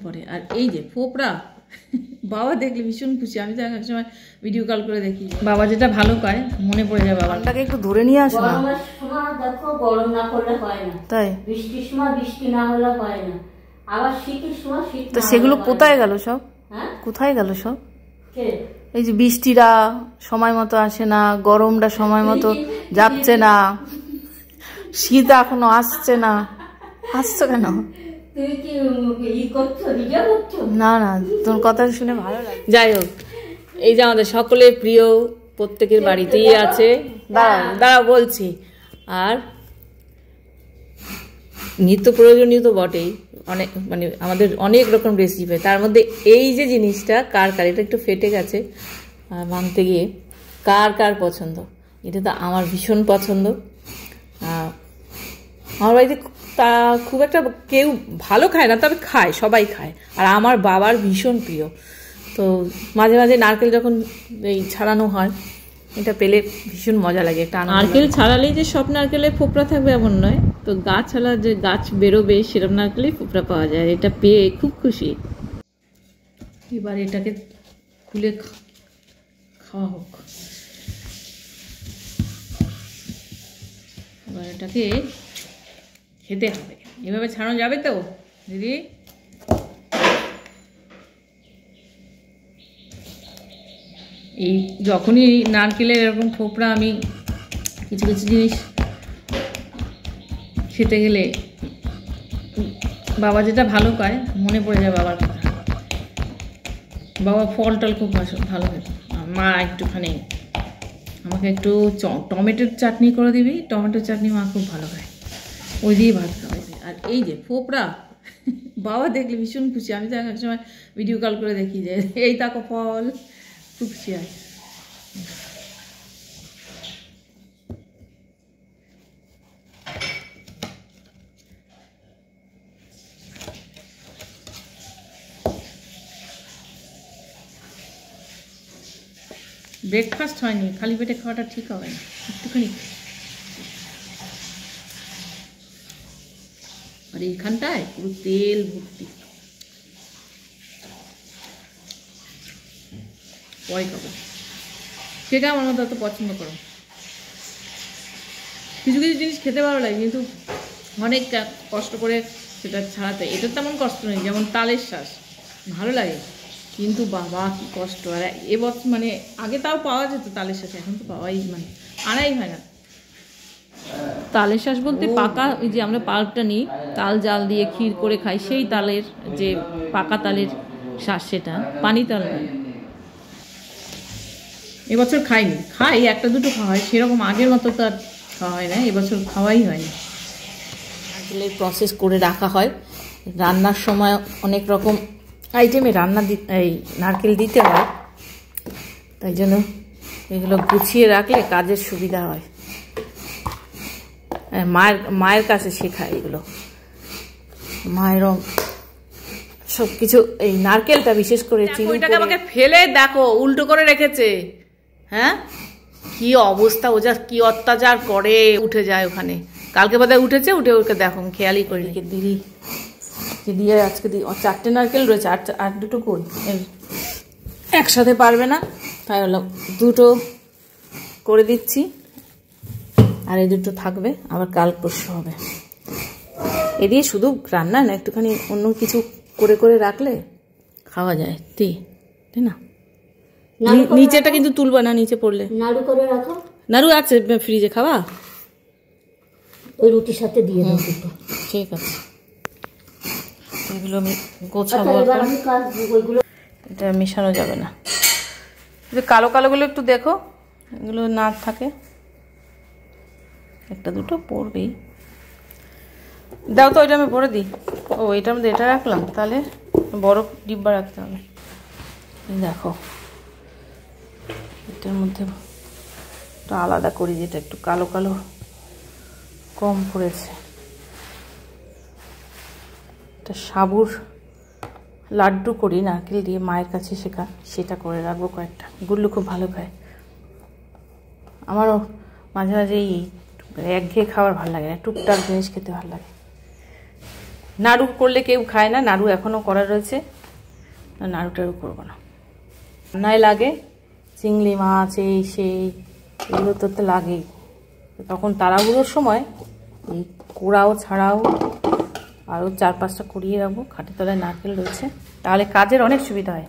পরে। আর এই যে ফোপড়া বাবা দেখলে ভীষণ খুশি। আমি তো এক সময় ভিডিও কল করে দেখি, বাবা যেটা ভালো খায় মনে পড়ে যায় বাবাটাকে একটু ধরে নিয়ে আসো না। গরমের সময় দেখো গরম না করলে হয় না, তাই বৃষ্টির সময় বৃষ্টি না হলে হয় না, আবার শীতের সময় শীত। তো সেগুলো কোথায় গেল সব? হ্যাঁ কোথায় গেল সব? এই যে বৃষ্টিরা সময় মতো আসে না, গরমটা সময় মতো যাচ্ছে না, শীত এখনো আসছে না। আসছো কেন? না না, তোর কথা শুনে ভালো লাগে। যাই হোক, এই যে আমাদের সকলের প্রিয় প্রত্যেকের বাড়িতেই আছে, দাঁড়া বলছি। আর নিত্য প্রয়োজনীয় তো বটেই, অনেক মানে আমাদের অনেক রকম রেসিপি, তার মধ্যে এই যে জিনিসটা কার এটা একটু ফেটে গেছে ভাঙতে গিয়ে, কার পছন্দ? এটা তো আমার ভীষণ পছন্দ। আমার বাড়িতে তা খুব একটা কেউ ভালো খায় না, তবে খায়, সবাই খায়। আর আমার বাবার ভীষণ প্রিয়। তো মাঝে মাঝে নারকেল যখন এই ছাড়ানো হয়, এটা পেলে ভীষণ মজা লাগে। একটা নারকেল ছাড়ালেই যে সব নারকেলে ফোপড়া থাকবে এমন নয়, তো গাছ ছাড়া যে গাছ বেরোবে সেরকম নারকেলেই ফোপড়া পাওয়া যায়। এটা পেয়ে খুব খুশি। এবার এটাকে খুলে খাওয়া হোক। এবার এটাকে খেতে হবে। এভাবে ছাড়ানো যাবে তো দিদি? এই যখনই নারকেলের এরকম ফোপড়া, আমি কিছু কিছু জিনিস খেতে গেলে বাবা যেটা ভালো খায় মনে পড়ে যায় বাবার কথা। বাবা ফল টল খুব ভালো খেত। মা একটুখানি আমাকে একটু টমেটোর চাটনি করে দিবি, টমেটোর চাটনি মা খুব ভালো খায়, ওই দিয়ে ভাত খাওয়াই। আর এই যে ফোপড়া বাবা দেখলে ভীষণ খুশি। আমি তো এক সময় ভিডিও কল করে দেখি যে এই তাকো ফল, খুব খুশি হয়। ব্রেকফাস্ট হয়নি, খালি পেটে খাওয়াটা ঠিক হবে না, একটুখানি। আর এইখানটায় পুরো তেল ভর্তি, পরে খাবো। সেটা আমার মতো অত পছন্দ করো। কিছু কিছু জিনিস খেতে ভালো লাগে, কিন্তু অনেক কষ্ট করে সেটা ছাড়াতে। এটা তেমন কষ্ট নেই, যেমন তালের শ্বাস ভালো লাগে, কিন্তু বাবা কি কষ্ট। আর এবছর মানে আগে তাও পাওয়া যেত তালের শ্বাস, এখন তো পাওয়াই মানে আনাই হয় না। তালের শ্বাস বলতে পাকা, ওই যে আমরা পাল্পটা নিই, তাল জাল দিয়ে ক্ষীর করে খাই, সেই তালের যে পাকা তালের শ্বাস, সেটা পানি তাল নয়। এবছর খাইনি, খাই একটা দুটো খাওয়া হয়, সেরকম আগের মতো তো আর খাওয়া হয় না, এবছর খাওয়াই হয়নি। নারকেলের প্রসেস করে রাখা হয়, রান্নার সময় অনেক রকম আইটেমে এই নারকেল দিতে হয়, তাই জন্য এগুলো গুছিয়ে রাখলে কাজের সুবিধা হয়। মায়ের কাছে শেখায় এগুলো, মায়েরও সব কিছু। এই নারকেলটা বিশেষ করে ওইটাকে আমাকে ফেলে দেখো উল্টো করে রেখেছে। হ্যাঁ কি অবস্থা, ও যা কি অত্যাচার করে, উঠে যায় ওখানে। কালকে বোধহয় উঠেছে, উঠে ওকে দেখো খেয়ালই করি দিদি দিয়ে আজকে চারটে নারকেল রয়েছে, আর দুটো কই একসাথে পারবে না, তাই হলো দুটো করে দিচ্ছি, আর এই দুটো থাকবে, আবার কাল পরশু হবে। এ দিয়ে শুধু রান্না না, একটুখানি অন্য কিছু করে করে রাখলে খাওয়া যায়, তাই না? নিচেটা কিন্তু তুলবা না, নিচে পড়লে। নাড়ু করে রাখো, নাড়ু আছে ফ্রিজে, খাওয়া ওই রুটির সাথে দিয়ে দাও। ঠিক আছে, এগুলো আমি গোছাবো। এটা মেশানো যাবে না, কালো কালোগুলো একটু দেখো, এগুলো না থাকে, একটা দুটো পড়বেই। দাও তো, ওইটা আমি ভরে দিই। ও এটার মধ্যে এটা রাখলাম, তাহলে বড় ডিব্বা রাখতে হবে। দেখো এটার মধ্যে একটু আলাদা করি, যেটা একটু কালো কালো কম পড়েছে। একটা সাবুর লাড্ডু করি নারকেল দিয়ে, মায়ের কাছে শেখা, সেটা করে রাখবো কয়েকটা। গুল্লু খুব ভালো খায়, আমারও মাঝে মাঝে এই একঘেয়ে খাবার ভালো লাগে না, টুকটাক জিনিস খেতে ভালো লাগে। নাড়ু করলে কেউ খায় না, নাড়ু এখনও করা রয়েছে, নাড়ু টাড়ু করবো না। রান্নায় লাগে চিংড়ি মাছ এই সেই এগুলো তো লাগেই, তখন তাড়াহুড়োর সময় এই কোড়াও ছাড়াও আরও 4-5টা কুড়িয়ে রাখবো। খাটের তলায় নারকেল রয়েছে, তাহলে কাজের অনেক সুবিধা হয়।